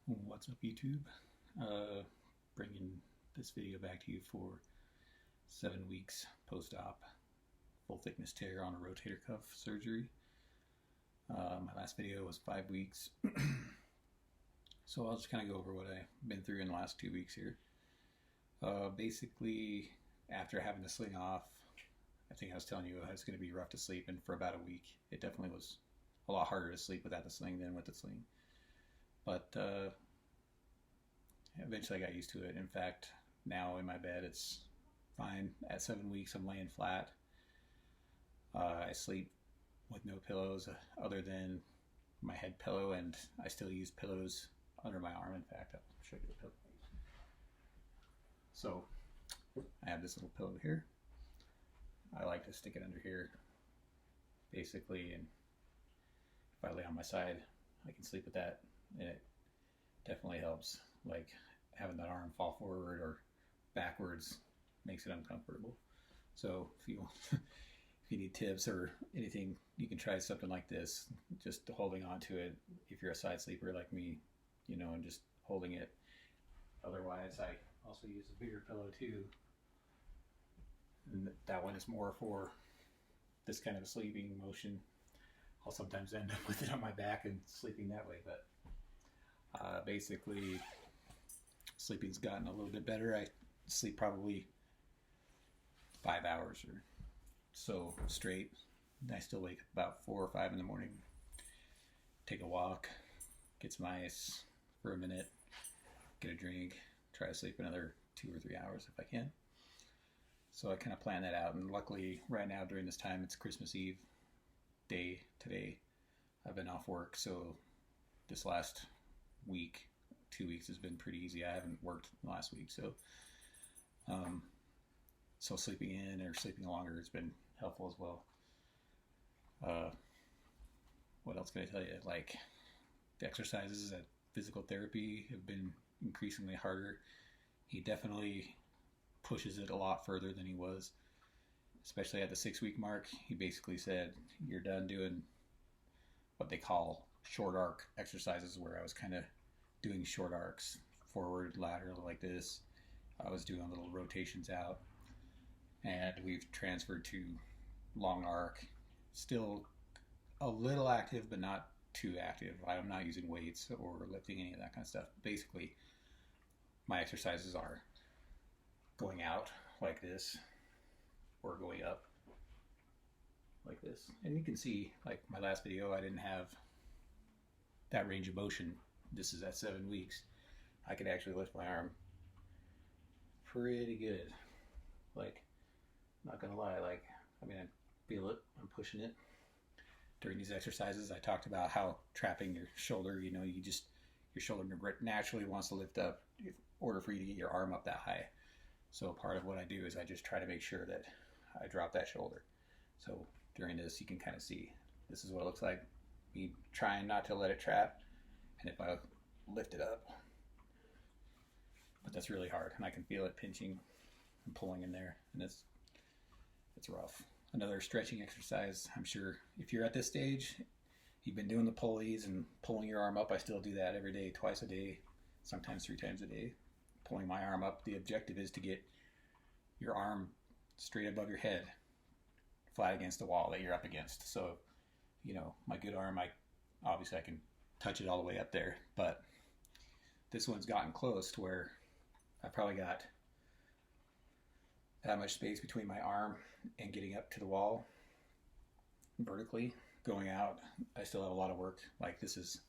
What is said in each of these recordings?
What's up, YouTube? Bringing this video back to you for 7 weeks post-op full thickness tear on a rotator cuff surgery. My last video was 5 weeks, so I'll just kind of go over what I've been through in the last 2 weeks here. Basically, after having the sling off, I think I was telling you it was going to be rough to sleep, and for about a week, it definitely was a lot harder to sleep without the sling than with the sling. But eventually I got used to it. In fact, now in my bed it's fine. At 7 weeks I'm laying flat. I sleep with no pillows other than my head pillow, and I still use pillows under my arm. In fact, I'll show you the pillow. So I have this little pillow here. I like to stick it under here basically, and if I lay on my side I can sleep with that, and it definitely helps. Like having that arm fall forward or backwards makes it uncomfortable. So if you if you need tips or anything, you can try something like this, just holding on to it if you're a side sleeper like me, and just holding it. Otherwise, I also use a bigger pillow too, and that one is more for this kind of a sleeping motion. I'll sometimes end up with it on my back and sleeping that way, but basically sleeping's gotten a little bit better. I sleep probably 5 hours or so straight. I still wake up about 4 or 5 in the morning, take a walk, get some ice for a minute, get a drink, try to sleep another 2 or 3 hours if I can. So I kind of plan that out, and luckily right now during this time it's Christmas Eve day today. I've been off work, so this last week, 2 weeks, has been pretty easy. I haven't worked last week, so sleeping in or sleeping longer has been helpful as well. What else can I tell you? Like, the exercises at physical therapy have been increasingly harder. He definitely pushes it a lot further than he was, especially at the 6 week mark. He basically said, you're done doing what they call short arc exercises, where I was kind of doing short arcs, forward, lateral like this. I was doing little rotations out, and we've transferred to long arc. Still a little active, but not too active. I'm not using weights or lifting any of that kind of stuff. Basically, my exercises are going out like this or going up like this. And you can see, like my last video, I didn't have that range of motion. This is at 7 weeks. I could actually lift my arm pretty good. Like, not gonna lie, like, I feel it, I'm pushing it. During these exercises, I talked about how trapping your shoulder, your shoulder naturally wants to lift up in order for you to get your arm up that high. So part of what I do is I just try to make sure that I drop that shoulder. So during this, you can kind of see, this is what it looks like, me trying not to let it trap, and if I lift it up, but that's really hard, and I can feel it pinching and pulling in there, and it's rough. Another stretching exercise, I'm sure if you're at this stage, you've been doing the pulleys and pulling your arm up. I still do that every day, twice a day, sometimes 3 times a day, pulling my arm up. The objective is to get your arm straight above your head, flat against the wall that you're up against. So, my good arm, obviously I can touch it all the way up there, but this one's gotten close to where I probably got that much space between my arm and getting up to the wall vertically. Going out, I still have a lot of work. Like, this is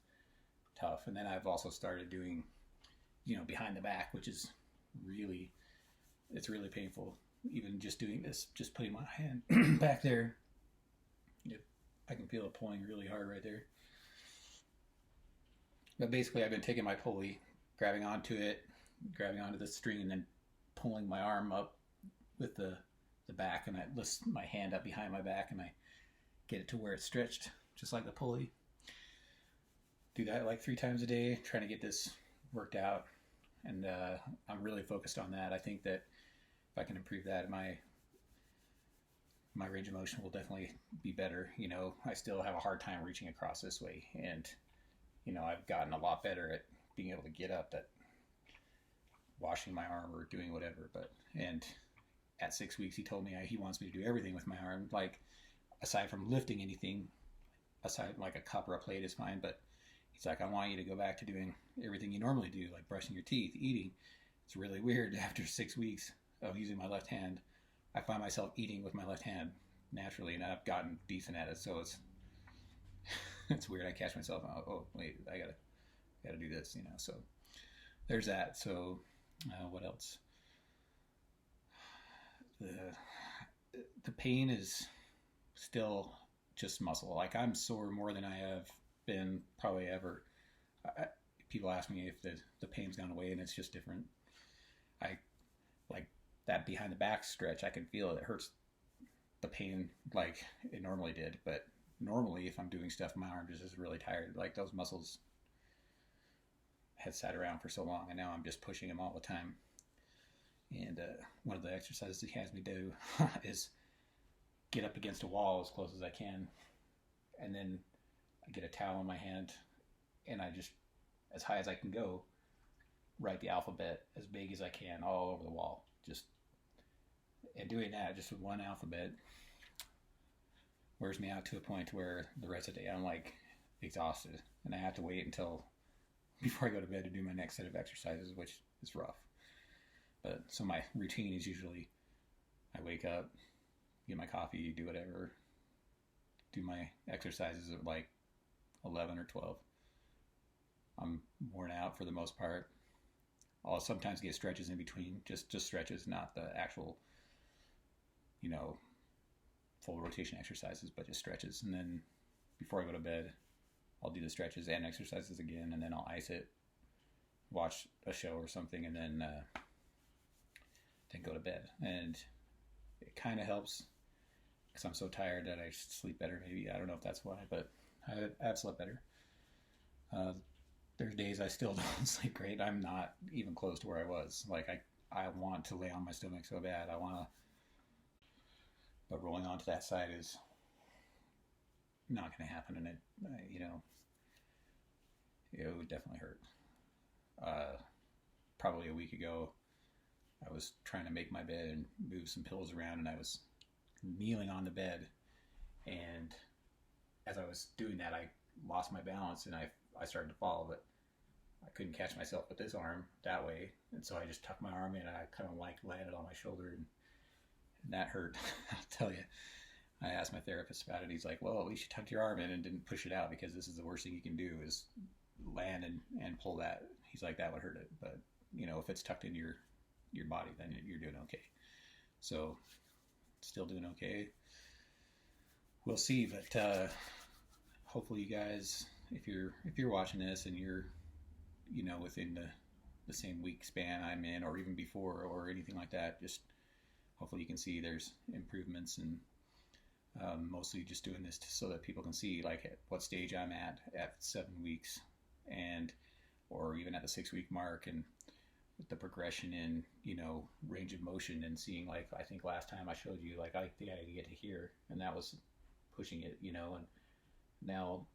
tough. And then I've also started doing, behind the back, which is really painful. Even just doing this, just putting my hand back there, I can feel it pulling really hard right there. But basically, I've been taking my pulley, grabbing onto the string, and then pulling my arm up with the back, and I lift my hand up behind my back, and I get it to where it's stretched, just like the pulley. Do that like 3 times a day, trying to get this worked out, and I'm really focused on that. I think that if I can improve that, my range of motion will definitely be better. I still have a hard time reaching across this way, and I've gotten a lot better at being able to get up, that washing my arm or doing whatever. And at 6 weeks, he told me he wants me to do everything with my arm, like aside from lifting anything, aside like a cup or a plate is fine, but he's like, I want you to go back to doing everything you normally do, like brushing your teeth, eating. It's really weird. After 6 weeks of using my left hand, I find myself eating with my left hand naturally, and I've gotten decent at it. So it's weird. I catch myself, oh wait, I gotta do this, So there's that. So what else? The pain is still just muscle. Like, I'm sore more than I have been probably ever. People ask me if the pain's gone away, and it's just different. I like that behind the back stretch. I can feel it. It hurts the pain like it normally did, but normally if I'm doing stuff, my arm just is really tired. Like, those muscles had sat around for so long, and now I'm just pushing them all the time. And one of the exercises he has me do is get up against a wall as close as I can, and then I get a towel in my hand, and I just, as high as I can go, write the alphabet as big as I can all over the wall. And doing that just with one alphabet wears me out to a point where the rest of the day I'm like exhausted, and I have to wait until before I go to bed to do my next set of exercises, which is rough. But so my routine is usually I wake up, get my coffee, do whatever, do my exercises at like 11 or 12. I'm worn out for the most part. I'll sometimes get stretches in between, just stretches, not the actual, full rotation exercises, but just stretches. And then before I go to bed, I'll do the stretches and exercises again, and then I'll ice it, watch a show or something, and then go to bed. And it kind of helps because I'm so tired that I sleep better. Maybe, I don't know if that's why, but I've slept better. There's days I still don't sleep great. I'm not even close to where I was. Like, I want to lay on my stomach so bad. But rolling onto that side is not going to happen. And it would definitely hurt. Probably a week ago, I was trying to make my bed and move some pillows around, and I was kneeling on the bed. And as I was doing that, I lost my balance, and I started to fall, but I couldn't catch myself with this arm that way. And so I just tucked my arm in, and I kind of like landed on my shoulder, and that hurt. I'll tell you. I asked my therapist about it. He's like, well, at least you tucked your arm in and didn't push it out, because this is the worst thing you can do is land and pull that. He's like, that would hurt it. But, if it's tucked into your body, then you're doing okay. So, still doing okay. We'll see, but hopefully you guys, if you're watching this and you're, within the same week span I'm in, or even before, or anything like that, just hopefully you can see there's improvements, and mostly just doing this so that people can see like at what stage I'm at 7 weeks, or even at the 6 week mark, and the progression in range of motion, and seeing, like, I think last time I showed you, like, I think I had to get to here, and that was pushing it, and now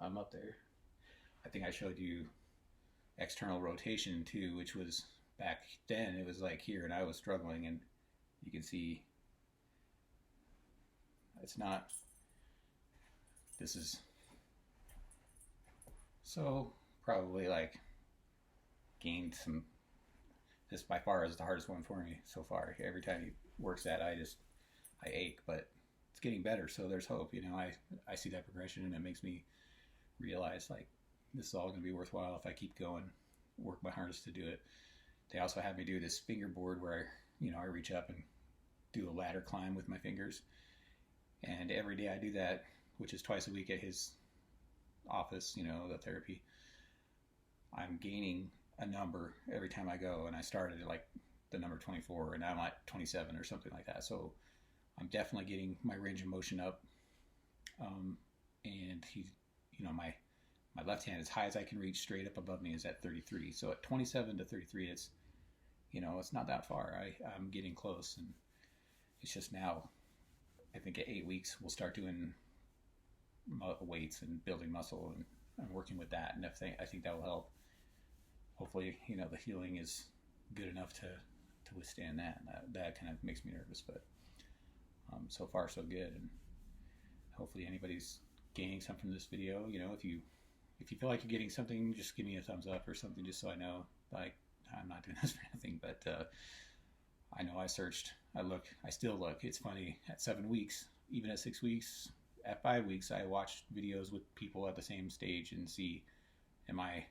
I'm up there. I think I showed you external rotation too, which was back then it was like here, and I was struggling, and you can see it's not, this is, so probably like gained some, this by far is the hardest one for me so far. Every time he works that, I ache, but it's getting better, so there's hope. I see that progression, and it makes me realize, like, this is all going to be worthwhile if I keep going, work my hardest to do it. They also have me do this fingerboard where I reach up and do a ladder climb with my fingers, and every day I do that, which is twice a week at his office, the therapy. I'm gaining a number every time I go, and I started at like the number 24, and now I'm at 27 or something like that. So I'm definitely getting my range of motion up, and he's, my left hand, as high as I can reach straight up above me, is at 33. So at 27 to 33, it's it's not that far. I'm getting close, and it's just now, I think at 8 weeks we'll start doing weights and building muscle, and I'm working with that, and I think that will help. Hopefully, the healing is good enough to withstand that. That kind of makes me nervous, but so far so good. And hopefully anybody's gaining something from this video. If you feel like you're getting something, just give me a thumbs up or something, just so I know. Like, I'm not doing this for nothing, but I know I searched, I still look. It's funny, at 7 weeks, even at 6 weeks, at 5 weeks, I watched videos with people at the same stage and see, am I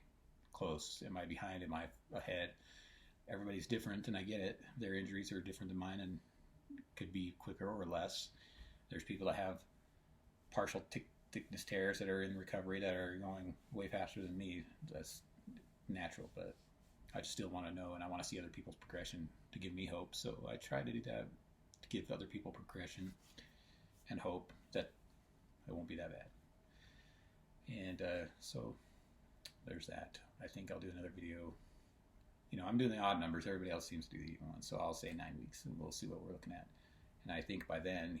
close? Am I behind? Am I ahead? Everybody's different, and I get it. Their injuries are different than mine and could be quicker or less. There's people that have partial thickness tears that are in recovery that are going way faster than me. That's natural, but I just still want to know, and I want to see other people's progression to give me hope. So I try to do that, to give other people progression and hope that it won't be that bad. And so there's that. I think I'll do another video. I'm doing the odd numbers. Everybody else seems to do the even ones. So I'll say 9 weeks, and we'll see what we're looking at. And I think by then,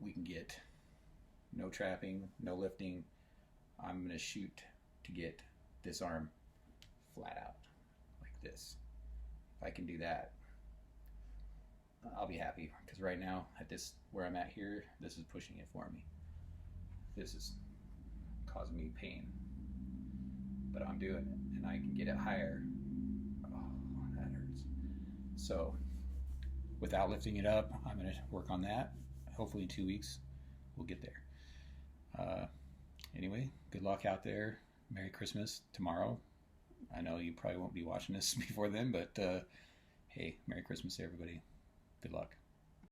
we can get no trapping, no lifting. I'm going to shoot to get this arm flat out like this. If I can do that, I'll be happy, because right now at this, where I'm at here, this is pushing it for me. This is causing me pain, but I'm doing it, and I can get it higher. Oh, that hurts. So without lifting it up, I'm going to work on that. Hopefully in 2 weeks we'll get there. Anyway, good luck out there. Merry Christmas tomorrow. I know you probably won't be watching this before then, but hey, Merry Christmas to everybody. Good luck.